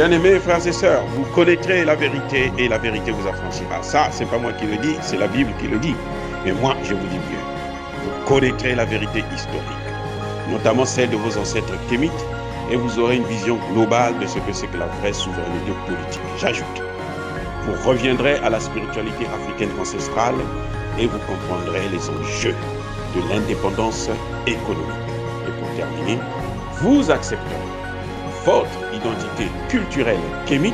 Bien-aimés frères et sœurs, vous connaîtrez la vérité et la vérité vous affranchira. Ça, c'est pas moi qui le dis, c'est la Bible qui le dit. Mais moi, je vous dis mieux. Vous connaîtrez la vérité historique, notamment celle de vos ancêtres kémites, et vous aurez une vision globale de ce que c'est que la vraie souveraineté politique. J'ajoute, vous reviendrez à la spiritualité africaine ancestrale et vous comprendrez les enjeux de l'indépendance économique. Et pour terminer, vous accepterez votre identité culturelle kémite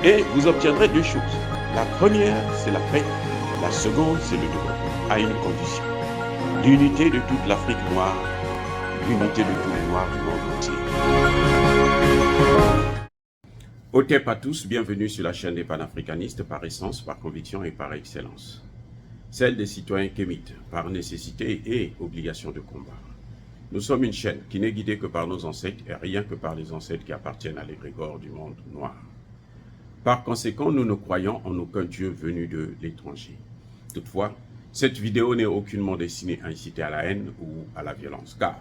et vous obtiendrez deux choses. La première, c'est la paix. La seconde, c'est le développement, à une condition. L'unité de toute l'Afrique noire, l'unité de tous les Noirs du monde entier. Otep à tous, bienvenue sur la chaîne des panafricanistes par essence, par conviction et par excellence. Celle des citoyens kémites, par nécessité et obligation de combat. Nous sommes une chaîne qui n'est guidée que par nos ancêtres et rien que par les ancêtres qui appartiennent à l'égrégore du monde noir. Par conséquent, nous ne croyons en aucun Dieu venu de l'étranger. Toutefois, cette vidéo n'est aucunement destinée à inciter à la haine ou à la violence, car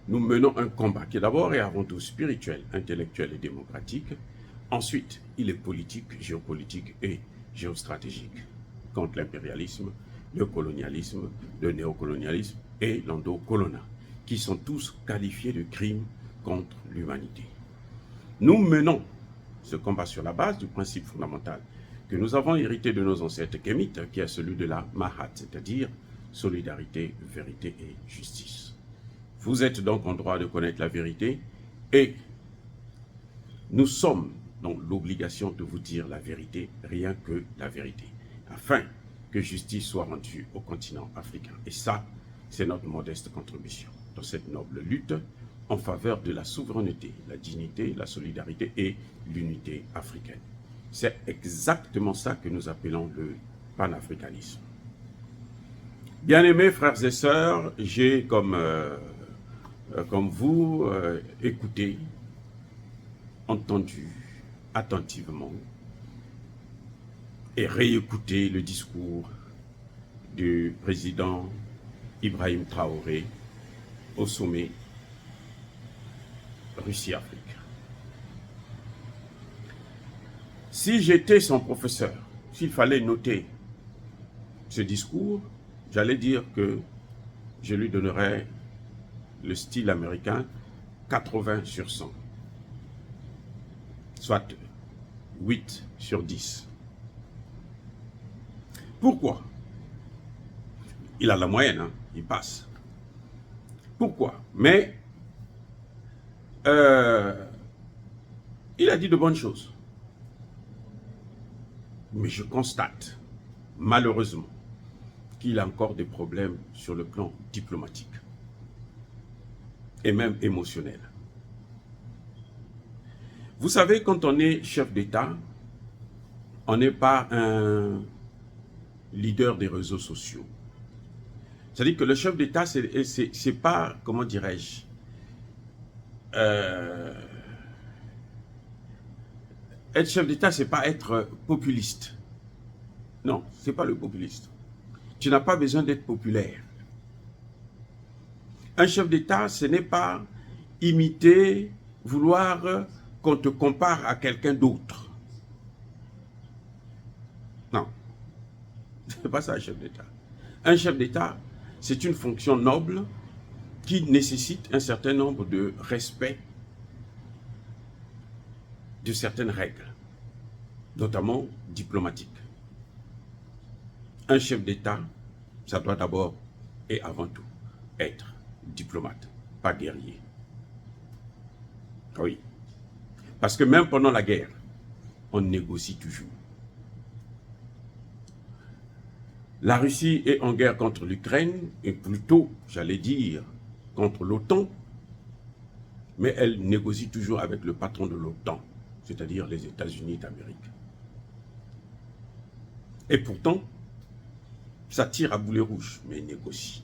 nous menons un combat qui d'abord et avant tout spirituel, intellectuel et démocratique. Ensuite, il est politique, géopolitique et géostratégique, contre l'impérialisme, le colonialisme, le néocolonialisme et l'endocolonat, qui sont tous qualifiés de crimes contre l'humanité. Nous menons ce combat sur la base du principe fondamental que nous avons hérité de nos ancêtres kémites, qui est celui de la Mahat, c'est-à-dire solidarité, vérité et justice. Vous êtes donc en droit de connaître la vérité et nous sommes dans l'obligation de vous dire la vérité, rien que la vérité, afin que justice soit rendue au continent africain. Et ça, c'est notre modeste contribution dans cette noble lutte en faveur de la souveraineté, la dignité, la solidarité et l'unité africaine. C'est exactement ça que nous appelons le panafricanisme. Bien-aimés frères et sœurs, j'ai comme vous écouté, entendu attentivement et réécouté le discours du président Ibrahim Traoré au sommet Russie-Afrique. Si j'étais son professeur, s'il fallait noter ce discours, j'allais dire que je lui donnerais le style américain 80 sur 100, soit 8 sur 10. Pourquoi? Il a la moyenne, hein? Il passe. Pourquoi? Mais il a dit de bonnes choses. Mais je constate, malheureusement, qu'il a encore des problèmes sur le plan diplomatique et même émotionnel. Vous savez, quand on est chef d'État, on n'est pas un leader des réseaux sociaux. C'est-à-dire que le chef d'État, c'est pas, comment dirais-je, être chef d'État, c'est pas être populiste. Non, c'est pas le populiste. Tu n'as pas besoin d'être populaire. Un chef d'État, ce n'est pas imiter, vouloir qu'on te compare à quelqu'un d'autre. Non, c'est pas ça un chef d'État. Un chef d'État, c'est une fonction noble qui nécessite un certain nombre de respect de certaines règles, notamment diplomatiques. Un chef d'État, ça doit d'abord et avant tout être diplomate, pas guerrier. Oui, parce que même pendant la guerre, on négocie toujours. La Russie est en guerre contre l'Ukraine, et plutôt, j'allais dire, contre l'OTAN, mais elle négocie toujours avec le patron de l'OTAN, c'est-à-dire les États-Unis d'Amérique. Et pourtant, ça tire à boulet rouge, mais il négocie.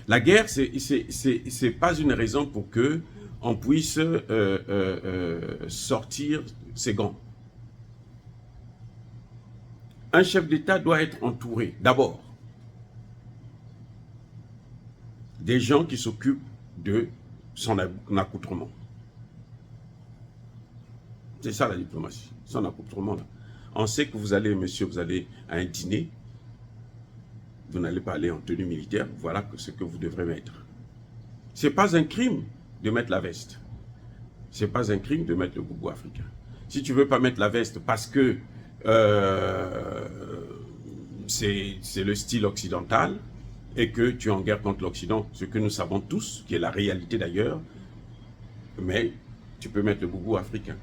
La guerre, c'est pas une raison pour que on puisse sortir ses gants. Un chef d'État doit être entouré, d'abord, des gens qui s'occupent de son accoutrement. C'est ça la diplomatie, son accoutrement là. On sait que vous allez, monsieur, vous allez à un dîner, vous n'allez pas aller en tenue militaire, voilà ce que vous devrez mettre. Ce n'est pas un crime de mettre la veste. Ce n'est pas un crime de mettre le boubou africain. Si tu ne veux pas mettre la veste parce que c'est le style occidental et que tu es en guerre contre l'Occident, ce que nous savons tous, qui est la réalité d'ailleurs, mais tu peux mettre le boubou africain.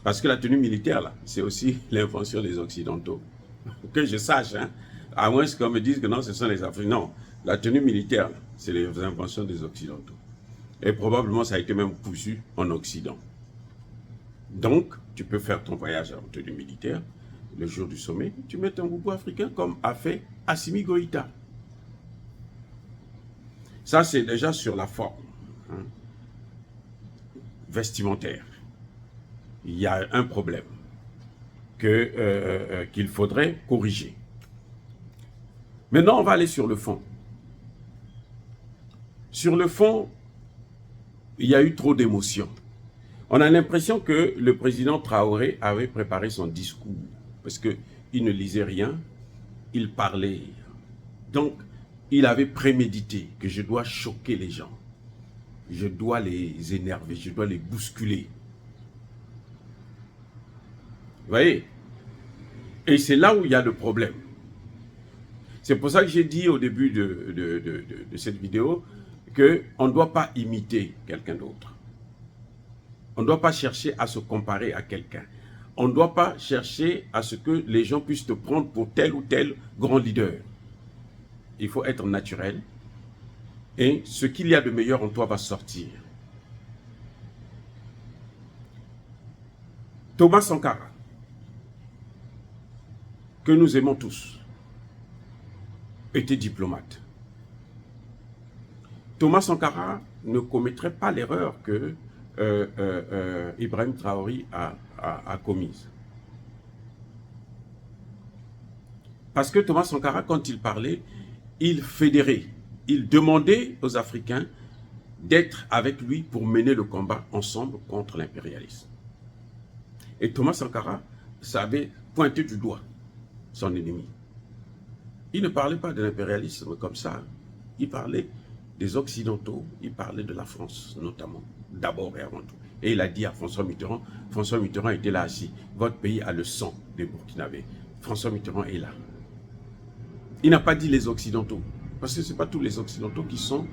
Parce que la tenue militaire, là, c'est aussi l'invention des Occidentaux. Que je sache, hein, à moins qu'on me dise que non, ce sont les Africains. Non, la tenue militaire, c'est les inventions des Occidentaux. Et probablement, ça a été même cousu en Occident. Donc, tu peux faire ton voyage en tenue militaire, le jour du sommet, tu mets un boubou africain comme a fait Assimi Goïta. Ça, c'est déjà sur la forme hein, vestimentaire. Il y a un problème qu'il faudrait corriger. Maintenant, on va aller sur le fond. Sur le fond, il y a eu trop d'émotions. On a l'impression que le président Traoré avait préparé son discours parce qu'il ne lisait rien, il parlait. Donc, il avait prémédité que je dois choquer les gens. Je dois les énerver, je dois les bousculer. Vous voyez? Et c'est là où il y a le problème. C'est pour ça que j'ai dit au début de cette vidéo qu'on ne doit pas imiter quelqu'un d'autre. On ne doit pas chercher à se comparer à quelqu'un. On ne doit pas chercher à ce que les gens puissent te prendre pour tel ou tel grand leader. Il faut être naturel. Et ce qu'il y a de meilleur en toi va sortir. Thomas Sankara, que nous aimons tous, était diplomate. Thomas Sankara ne commettrait pas l'erreur que Ibrahim Traoré a commise. Parce que Thomas Sankara, quand il parlait, il fédérait, il demandait aux Africains d'être avec lui pour mener le combat ensemble contre l'impérialisme. Et Thomas Sankara savait pointer du doigt son ennemi. Il ne parlait pas de l'impérialisme comme ça. Il parlait des Occidentaux, il parlait de la France notamment, d'abord et avant tout. Et il a dit à François Mitterrand était là assis, votre pays a le sang des Burkinabés. François Mitterrand est là. Il n'a pas dit les Occidentaux, parce que ce n'est pas tous les Occidentaux qui sont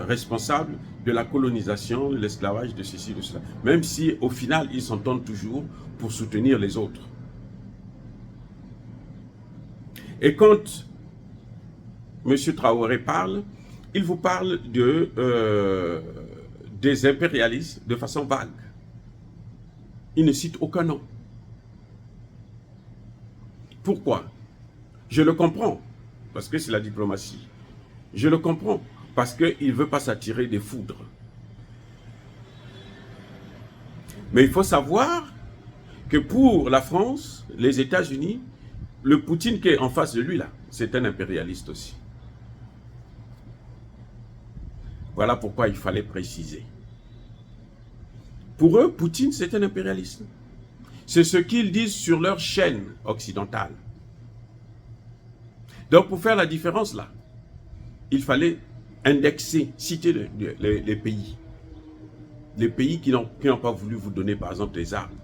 responsables de la colonisation, de l'esclavage, de ceci, de cela. Même si au final, ils s'entendent toujours pour soutenir les autres. Et quand M. Traoré parle, il vous parle des impérialistes de façon vague. Il ne cite aucun nom. Pourquoi? Je le comprends, parce que c'est la diplomatie. Je le comprends, parce qu'il ne veut pas s'attirer des foudres. Mais il faut savoir que pour la France, les États-Unis, le Poutine qui est en face de lui, là, c'est un impérialiste aussi. Voilà pourquoi il fallait préciser. Pour eux, Poutine, c'est un impérialiste. C'est ce qu'ils disent sur leur chaîne occidentale. Donc, pour faire la différence, là, il fallait indexer, citer les pays. Les pays qui n'ont pas voulu vous donner, par exemple, les armes.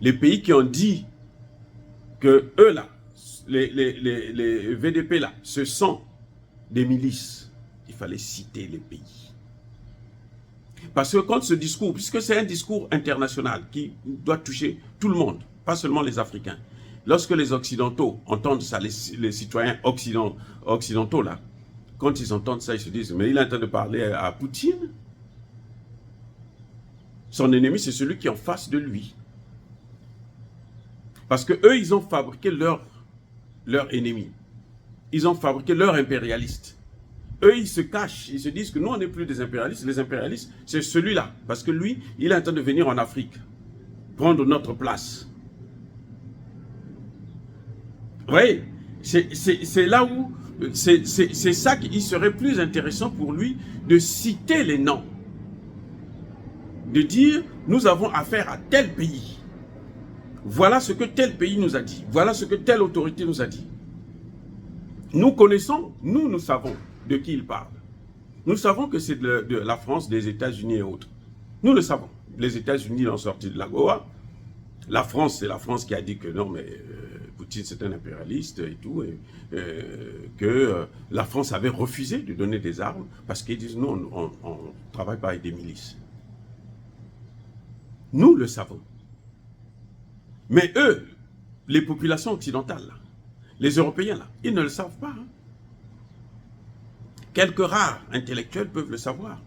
Les pays qui ont dit que eux, là, les VDP, là, ce sont des milices. Il fallait citer les pays. Parce que quand ce discours, puisque c'est un discours international qui doit toucher tout le monde, pas seulement les Africains, lorsque les Occidentaux entendent ça, les citoyens occidentaux, là, quand ils entendent ça, ils se disent, mais il est en train de parler à Poutine. Son ennemi, c'est celui qui est en face de lui. Parce que eux, ils ont fabriqué leur ennemi. Ils ont fabriqué leur impérialiste. Eux, ils se cachent, ils se disent que nous, on n'est plus des impérialistes. Les impérialistes, c'est celui-là. Parce que lui, il est en train de venir en Afrique, prendre notre place. Vous voyez, c'est là où, c'est ça qu'il serait plus intéressant pour lui de citer les noms. de dire nous avons affaire à tel pays. Voilà ce que tel pays nous a dit. Voilà ce que telle autorité nous a dit. Nous connaissons, nous savons de qui il parle. Nous savons que c'est de la France, des États-Unis et autres. Nous le savons. Les États-Unis l'ont sorti de la Goa. La France, c'est la France qui a dit que non, mais Poutine c'est un impérialiste et tout, et que la France avait refusé de donner des armes parce qu'ils disent non, on ne travaille pas avec des milices. Nous le savons. Mais eux, les populations occidentales, là, les Européens, là, ils ne le savent pas. Hein. Quelques rares intellectuels peuvent le savoir.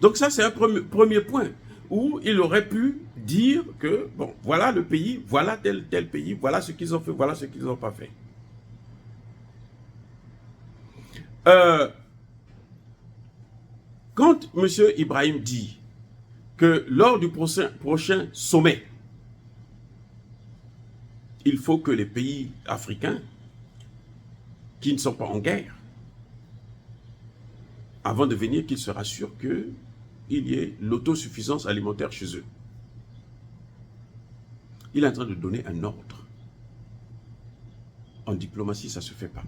Donc ça, c'est un premier point où il aurait pu dire que, bon, voilà le pays, voilà tel pays, voilà ce qu'ils ont fait, voilà ce qu'ils n'ont pas fait. Quand M. Ibrahim dit que lors du prochain sommet, il faut que les pays africains qui ne sont pas en guerre, avant de venir, qu'ils se rassurent qu'il y ait l'autosuffisance alimentaire chez eux. Il est en train de donner un ordre. En diplomatie, ça ne se fait pas.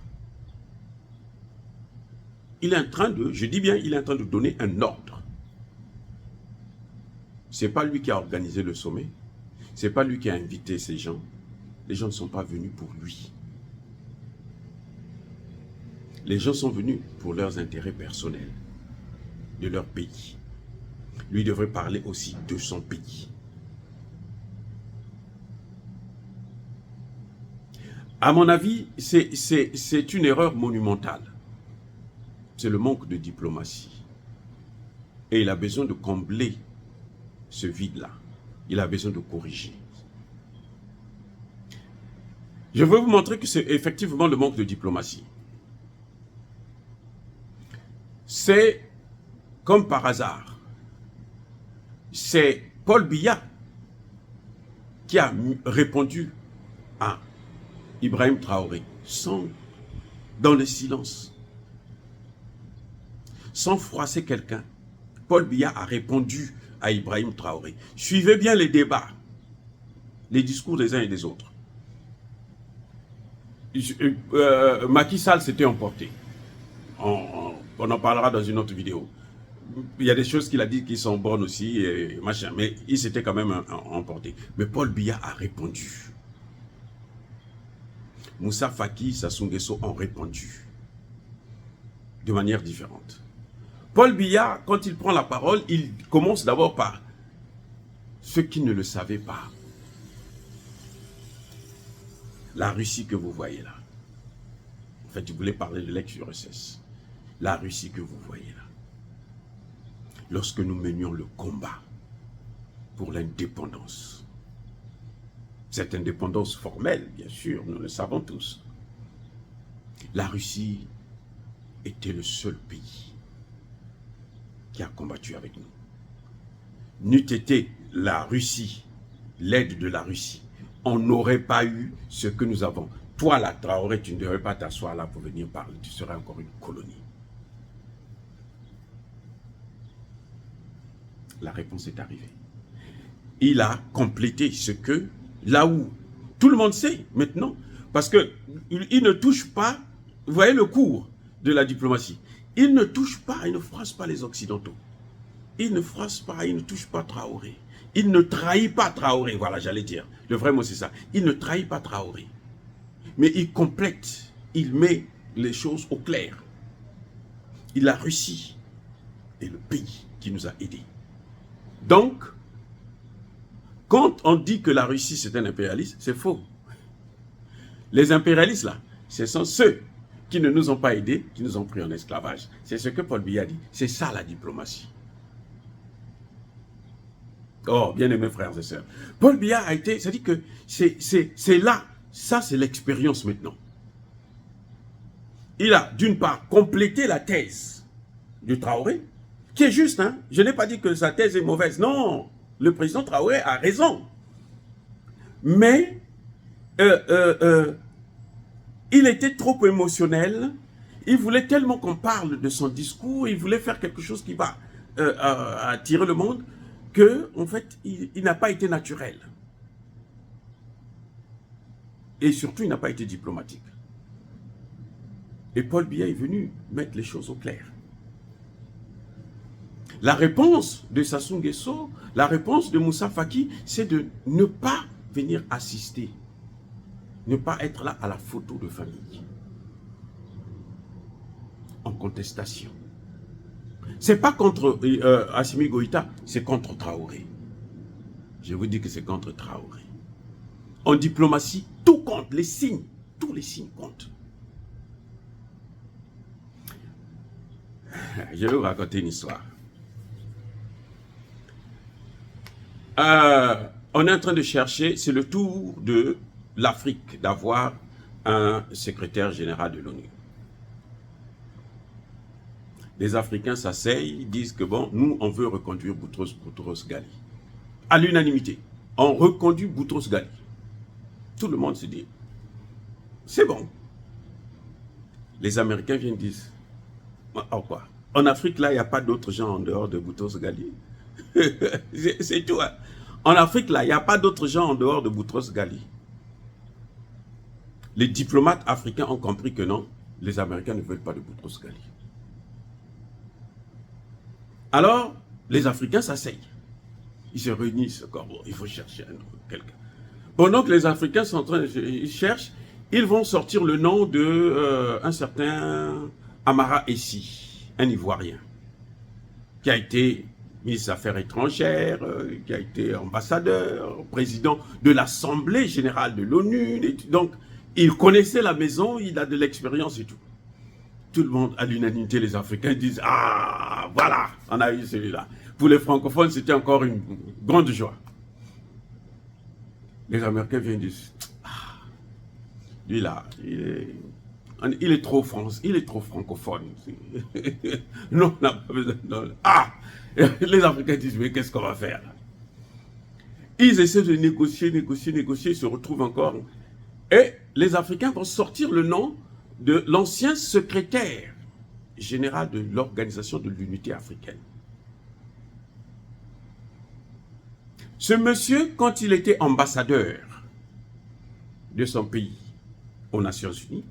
Il est en train de, je dis bien, il est en train de donner un ordre. Ce n'est pas lui qui a organisé le sommet. Ce n'est pas lui qui a invité ces gens. Les gens ne sont pas venus pour lui. Les gens sont venus pour leurs intérêts personnels, de leur pays. Lui devrait parler aussi de son pays. À mon avis, c'est une erreur monumentale. C'est le manque de diplomatie. Et il a besoin de combler ce vide-là. Il a besoin de corriger. Je veux vous montrer que c'est effectivement le manque de diplomatie. C'est comme par hasard. C'est Paul Biya qui a répondu à Ibrahim Traoré, dans le silence, sans froisser quelqu'un. Paul Biya a répondu à Ibrahim Traoré. Suivez bien les débats, les discours des uns et des autres. Macky Sall s'était emporté. On en parlera dans une autre vidéo. Il y a des choses qu'il a dit qui sont bonnes aussi, et machin, mais il s'était quand même emporté. Mais Paul Biya a répondu. Moussa Faki, Sassou Nguesso ont répondu de manière différente. Paul Biya, quand il prend la parole, il commence d'abord par ceux qui ne le savaient pas. La Russie que vous voyez là. En fait, il voulait parler de l'ex-URSS. La Russie que vous voyez là. Lorsque nous menions le combat pour l'indépendance. Cette indépendance formelle, bien sûr, nous le savons tous. La Russie était le seul pays qui a combattu avec nous. N'eût été la Russie, l'aide de la Russie, on n'aurait pas eu ce que nous avons. Toi, là, Traoré, tu ne devrais pas t'asseoir là pour venir parler. Tu serais encore une colonie. La réponse est arrivée. Il a complété ce que, là où tout le monde sait maintenant, parce qu'il ne touche pas, vous voyez le cours de la diplomatie, il ne touche pas, il ne froisse pas les Occidentaux. Il ne froisse pas, il ne touche pas Traoré. Il ne trahit pas Traoré, voilà, j'allais dire. Le vrai mot, c'est ça. Il ne trahit pas Traoré. Mais il complète, il met les choses au clair. La Russie est le pays qui nous a aidés. Donc, quand on dit que la Russie c'est un impérialiste, c'est faux. Les impérialistes là, ce sont ceux qui ne nous ont pas aidés, qui nous ont pris en esclavage. C'est ce que Paul Biya dit. C'est ça la diplomatie. Oh, bien-aimés frères et sœurs. Paul Biya a été, c'est-à-dire que c'est là, ça c'est l'expérience maintenant. Il a d'une part complété la thèse du Traoré, qui est juste, hein. Je n'ai pas dit que sa thèse est mauvaise, non. Le président Traoré a raison. Mais il était trop émotionnel. Il voulait tellement qu'on parle de son discours. Il voulait faire quelque chose qui va à tirer le monde que, en fait, il n'a pas été naturel. Et surtout, il n'a pas été diplomatique. Et Paul Biya est venu mettre les choses au clair. La réponse de Sassou Nguesso, la réponse de Moussa Faki, c'est de ne pas venir assister, ne pas être là à la photo de famille, en contestation. Ce n'est pas contre Assimi Goïta, c'est contre Traoré. Je vous dis que c'est contre Traoré. En diplomatie, tout compte, les signes, tous les signes comptent. Je vais vous raconter une histoire. On est en train de chercher, c'est le tour de l'Afrique d'avoir un secrétaire général de l'ONU. Les Africains s'asseyent, disent que bon, nous on veut reconduire Boutros Ghali. À l'unanimité, on reconduit Boutros Ghali. Tout le monde se dit, c'est bon. Les Américains viennent dire, oh quoi? En Afrique, là, il n'y a pas d'autres gens en dehors de Boutros Ghali. C'est tout. Hein? En Afrique, là, il n'y a pas d'autres gens en dehors de Boutros Ghali. Les diplomates africains ont compris que non, les Américains ne veulent pas de Boutros Ghali. Alors, les Africains s'asseyent. Ils se réunissent encore. Bon, il faut chercher quelqu'un. Pendant que les Africains sont en train ils cherchent, ils vont sortir le nom de un certain Amara Essi, un Ivoirien, qui a été ministre des Affaires étrangères, qui a été ambassadeur, président de l'Assemblée générale de l'ONU. Donc, il connaissait la maison, il a de l'expérience et tout. Tout le monde, à l'unanimité, les Africains disent « Ah, voilà, on a eu celui-là ». Pour les francophones, c'était encore une grande joie. Les Américains viennent dire « Ah, lui là, il est trop France, il est trop francophone. Non, on n'a pas besoin de... Ah !» Les Africains disent « Mais qu'est-ce qu'on va faire ?» Ils essaient de négocier, ils se retrouvent encore. Et les Africains vont sortir le nom de l'ancien secrétaire général de l'Organisation de l'Unité africaine. Ce monsieur, quand il était ambassadeur de son pays aux Nations Unies,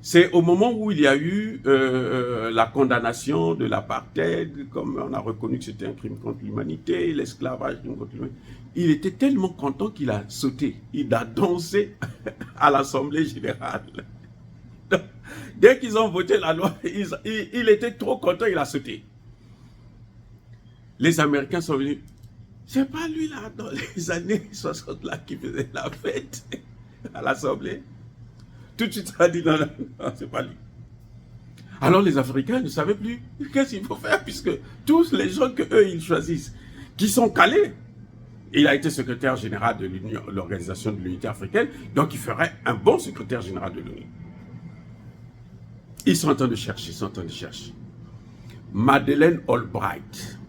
c'est au moment où il y a eu la condamnation de l'apartheid, comme on a reconnu que c'était un crime contre l'humanité, l'esclavage, contre l'humanité. Il était tellement content qu'il a sauté, il a dansé à l'Assemblée générale. Dès qu'ils ont voté la loi, il était trop content, il a sauté. Les Américains sont venus. C'est pas lui là, dans les années 60 là, qui faisait la fête à l'Assemblée. Tout de suite, ça a dit non, non, non, c'est pas lui. Alors les Africains ne savaient plus qu'est-ce qu'il faut faire, puisque tous les gens qu'eux ils choisissent, qui sont calés, il a été secrétaire général de l'Organisation de l'Unité africaine, donc il ferait un bon secrétaire général de l'ONU. Ils sont en train de chercher, Madeleine Albright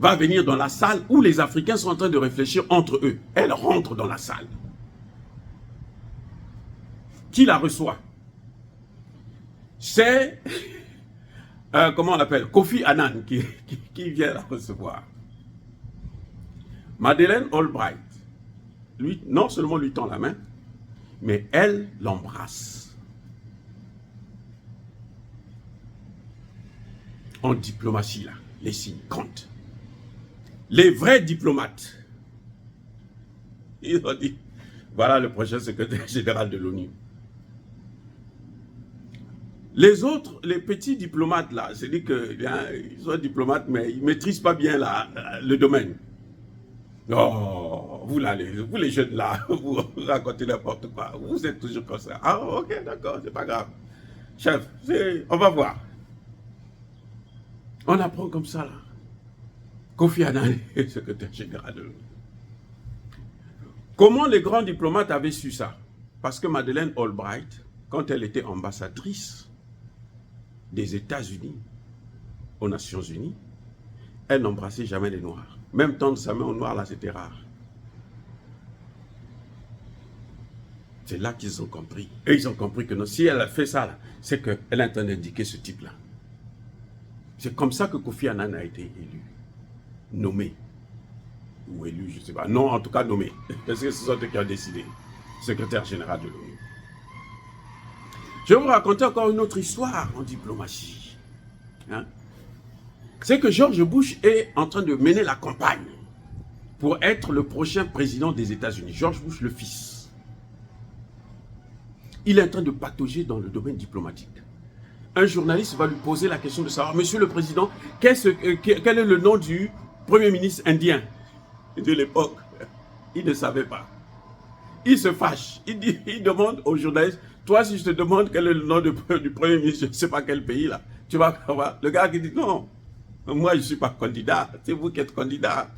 va venir dans la salle où les Africains sont en train de réfléchir entre eux. Elle rentre dans la salle. Qui la reçoit? C'est, comment on l'appelle, Kofi Annan qui vient la recevoir. Madeleine Albright, lui, non seulement lui tend la main, mais elle l'embrasse. En diplomatie, là, les signes comptent. Les vrais diplomates, ils ont dit, voilà le prochain secrétaire général de l'ONU. Les autres, les petits diplomates là, c'est-à-dire qu'ils sont diplomates, mais ils ne maîtrisent pas bien le domaine. Oh, vous là, vous les jeunes là, vous racontez n'importe quoi, vous êtes toujours comme ça. Ah, ok, d'accord, c'est pas grave. Chef, on va voir. On apprend comme ça là. Kofi Annan est secrétaire général de l'ONU. Comment les grands diplomates avaient su ça? Parce que Madeleine Albright, quand elle était ambassadrice des États-Unis aux Nations Unies, elle n'embrassait jamais les Noirs. Même tendre sa main aux Noirs, là, c'était rare. C'est là qu'ils ont compris. Et ils ont compris que non, si elle a fait ça, c'est qu'elle est en train d'indiquer ce type-là. C'est comme ça que Kofi Annan a été élu, nommé, ou élu, je ne sais pas. Non, en tout cas nommé, parce que ce sont eux qui ont décidé, secrétaire général de l'ONU. Je vais vous raconter encore une autre histoire en diplomatie. Hein? C'est que George Bush est en train de mener la campagne pour être le prochain président des États-Unis. George Bush, le fils. Il est en train de patauger dans le domaine diplomatique. Un journaliste va lui poser la question de savoir, Monsieur le Président, quel est le nom du Premier ministre indien de l'époque? Il ne savait pas. Il se fâche. Il demande au journaliste, toi, si je te demande quel est le nom du Premier ministre, je ne sais pas quel pays, là, tu vas voir. Le gars qui dit, non, moi, je ne suis pas candidat, c'est vous qui êtes candidat.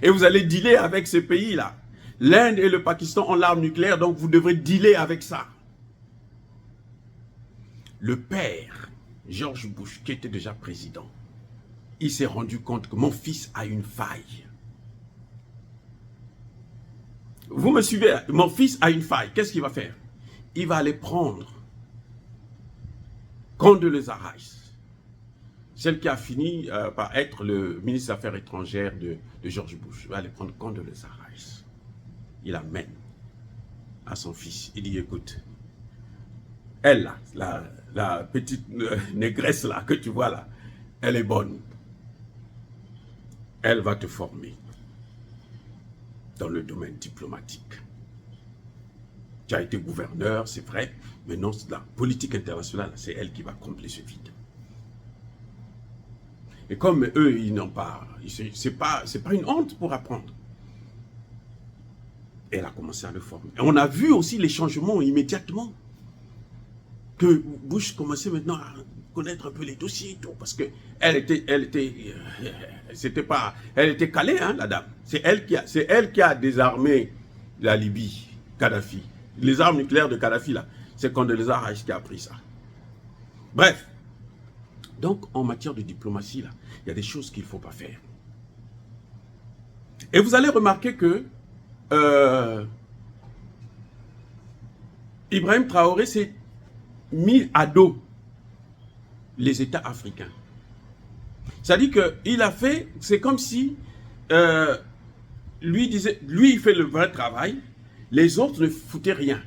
Et vous allez dealer avec ces pays-là. L'Inde et le Pakistan ont l'arme nucléaire, donc vous devrez dealer avec ça. Le père, George Bush, qui était déjà président, il s'est rendu compte que mon fils a une faille. Vous me suivez? Mon fils a une faille. Qu'est-ce qu'il va faire? Il va aller prendre Condoleezza Rice, celle qui a fini par être le ministre des Affaires étrangères de George Bush. Il va aller prendre Condoleezza Rice. Il amène à son fils. Il dit, écoute, elle, là, la petite négresse là, que tu vois là, elle est bonne. Elle va te former dans le domaine diplomatique. Tu as été gouverneur, c'est vrai, mais non, la politique internationale, c'est elle qui va combler ce vide. Et comme eux, ils n'ont pas, c'est pas une honte pour apprendre. Et elle a commencé à le former. Et on a vu aussi les changements immédiatement. Que Bush commençait maintenant à connaître un peu les dossiers et tout, parce que elle était calée, hein, la dame. C'est elle qui a désarmé la Libye, Kadhafi. Les armes nucléaires de Kadhafi, là, c'est Condoleezza Rice qui a pris ça. Bref. Donc, en matière de diplomatie, là, il y a des choses qu'il ne faut pas faire. Et vous allez remarquer que Ibrahim Traoré s'est mis à dos les États africains. C'est-à-dire qu'il a fait, c'est comme si lui disait, lui il fait le vrai travail, les autres ne foutaient rien.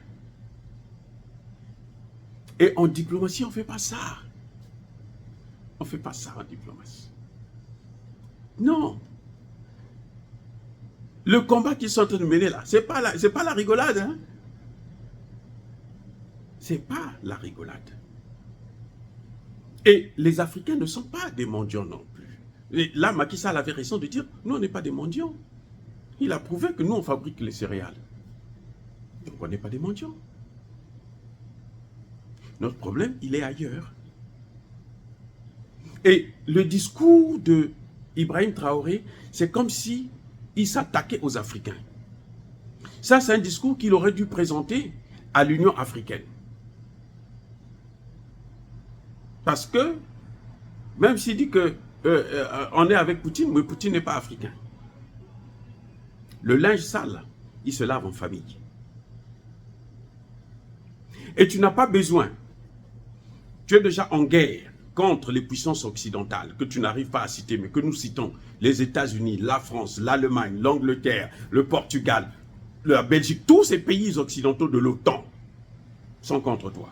Et en diplomatie, on ne fait pas ça. On ne fait pas ça en diplomatie. Non. Le combat qu'ils sont en train de mener là, c'est pas la rigolade. Hein? C'est pas la rigolade. Et les Africains ne sont pas des mendiants non plus. Et là, Macky Sall avait raison de dire, nous, on n'est pas des mendiants. Il a prouvé que nous, on fabrique les céréales. Donc, on n'est pas des mendiants. Notre problème, il est ailleurs. Et le discours de Ibrahim Traoré, c'est comme si il s'attaquait aux Africains. Ça, c'est un discours qu'il aurait dû présenter à l'Union africaine. Parce que, même s'il dit que on est avec Poutine, mais Poutine n'est pas africain. Le linge sale, il se lave en famille. Et tu n'as pas besoin. Tu es déjà en guerre contre les puissances occidentales que tu n'arrives pas à citer, mais que nous citons. Les États-Unis, la France, l'Allemagne, l'Angleterre, le Portugal, la Belgique, tous ces pays occidentaux de l'OTAN sont contre toi.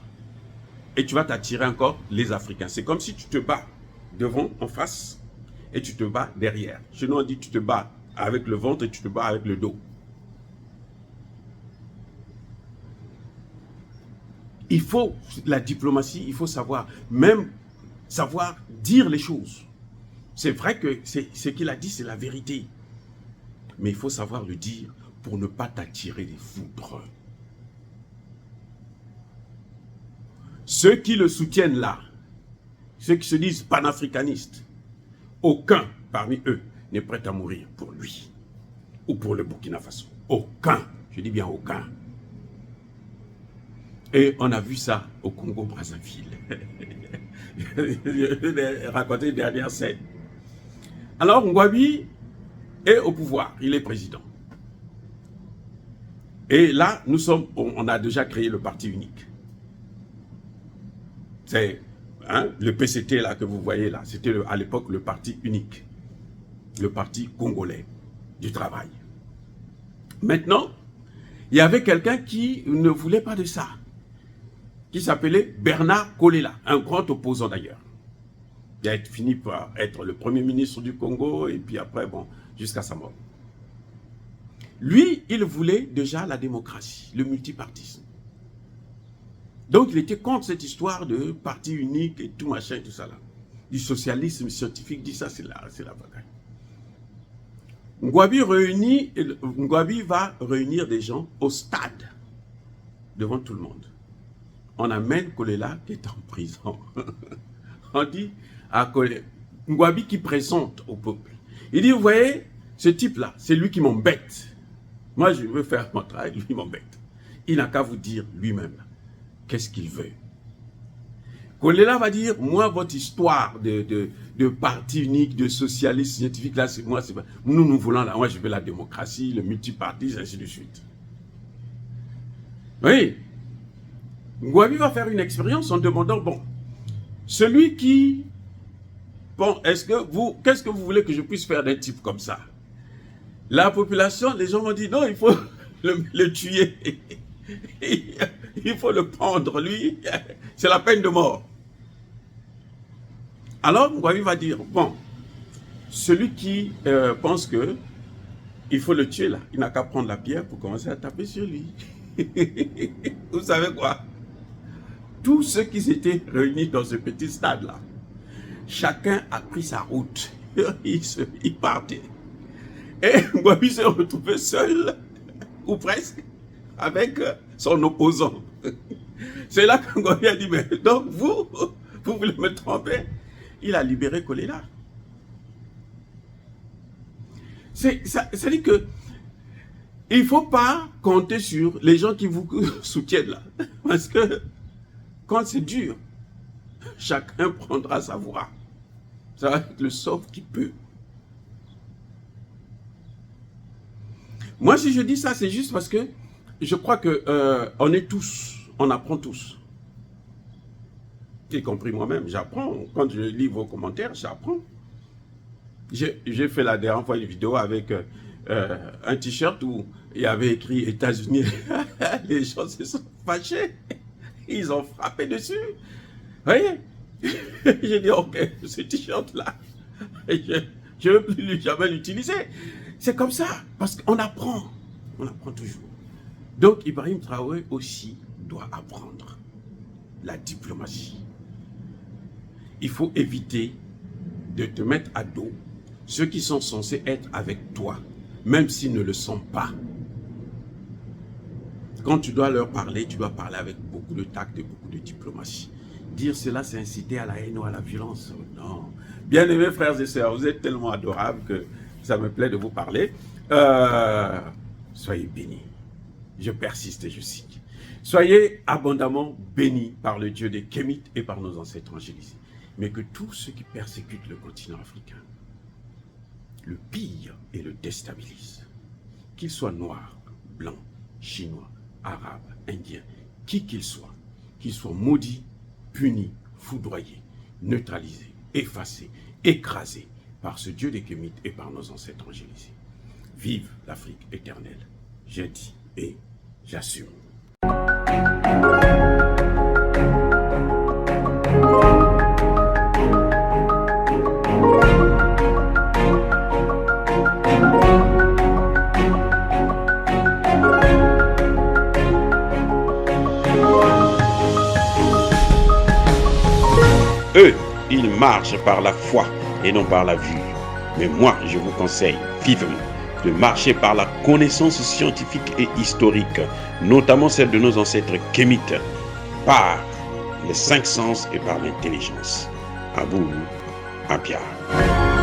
Et tu vas t'attirer encore les Africains. C'est comme si tu te bats devant, en face, et tu te bats derrière. Chez nous, on dit tu te bats avec le ventre et tu te bats avec le dos. Il faut, la diplomatie, il faut savoir, même savoir dire les choses. C'est vrai que ce qu'il a dit, c'est la vérité. Mais il faut savoir le dire pour ne pas t'attirer des foudres. Ceux qui le soutiennent là, ceux qui se disent panafricanistes, aucun parmi eux n'est prêt à mourir pour lui ou pour le Burkina Faso. Aucun, je dis bien aucun. Et on a vu ça au Congo-Brazzaville. Je vais raconter une dernière scène. Alors, Ngouabi est au pouvoir, il est président. Et là, on a déjà créé le parti unique. C'est hein, le PCT là que vous voyez là, c'était à l'époque le parti unique, le parti congolais du travail. Maintenant, il y avait quelqu'un qui ne voulait pas de ça, qui s'appelait Bernard Kolela, un grand opposant d'ailleurs. Il a fini par être le premier ministre du Congo et puis après, bon, jusqu'à sa mort. Lui, il voulait déjà la démocratie, le multipartisme. Donc, il était contre cette histoire de parti unique et tout machin, tout ça là. Du socialisme scientifique, dit ça, c'est la bagaille. Ngouabi va réunir des gens au stade, devant tout le monde. On amène Kolela qui est en prison. On dit à Kolela, Ngouabi qui présente au peuple. Il dit, vous voyez, ce type-là, c'est lui qui m'embête. Moi, je veux faire mon travail, lui m'embête. Il n'a qu'à vous dire lui-même, qu'est-ce qu'il veut. Kolela va dire, moi, votre histoire de parti unique, de socialiste scientifique, là, c'est moi, c'est pas. Nous voulons, là, moi, je veux la démocratie, le multipartisme, ainsi de suite. Oui. Ngouabi va faire une expérience en demandant, bon, celui qui, bon, qu'est-ce que vous voulez que je puisse faire d'un type comme ça? La population, les gens vont dire, non, il faut le tuer. Il faut le prendre, lui, c'est la peine de mort. Alors, Ngouabi va dire, bon, celui qui pense que il faut le tuer là, il n'a qu'à prendre la pierre pour commencer à taper sur lui. Vous savez quoi? Tous ceux qui s'étaient réunis dans ce petit stade là, chacun a pris sa route. Il partait. Et Ngouabi s'est retrouvé seul, ou presque, avec son opposant. C'est là que Ngouabi a dit, mais donc vous voulez me tromper? Il a libéré Kolela. C'est-à-dire que il ne faut pas compter sur les gens qui vous soutiennent là. Parce que quand c'est dur, chacun prendra sa voie. Ça va être le sauve qui peut. Moi, si je dis ça, c'est juste parce que je crois que on est tous, on apprend tous. Y compris moi-même, j'apprends. Quand je lis vos commentaires, j'apprends. J'ai fait la dernière fois une vidéo avec un t-shirt où il y avait écrit États-Unis. Les gens se sont fâchés. Ils ont frappé dessus. Vous voyez? J'ai dit, ok, ce t-shirt-là, je ne veux plus jamais l'utiliser. C'est comme ça, parce qu'on apprend. On apprend toujours. Donc, Ibrahim Traoré aussi doit apprendre la diplomatie. Il faut éviter de te mettre à dos ceux qui sont censés être avec toi, même s'ils ne le sont pas. Quand tu dois leur parler, tu dois parler avec beaucoup de tact et beaucoup de diplomatie. Dire cela, c'est inciter à la haine ou à la violence. Non. Bien-aimés frères et sœurs, vous êtes tellement adorables que ça me plaît de vous parler. Soyez bénis. Je persiste et je signe. Soyez abondamment bénis par le Dieu des Kémites et par nos ancêtres angélisés. Mais que tous ceux qui persécutent le continent africain le pillent et le déstabilisent. Qu'ils soient noirs, blancs, chinois, arabes, indiens, qui qu'ils soient maudits, punis, foudroyés, neutralisés, effacés, écrasés par ce Dieu des Kémites et par nos ancêtres angélisés. Vive l'Afrique éternelle. J'ai dit et j'assume. Eux, ils marchent par la foi et non par la vue. Mais moi, je vous conseille vivement de marcher par la connaissance scientifique et historique, notamment celle de nos ancêtres kémites, par les 5 sens et par l'intelligence. À vous, à Pierre.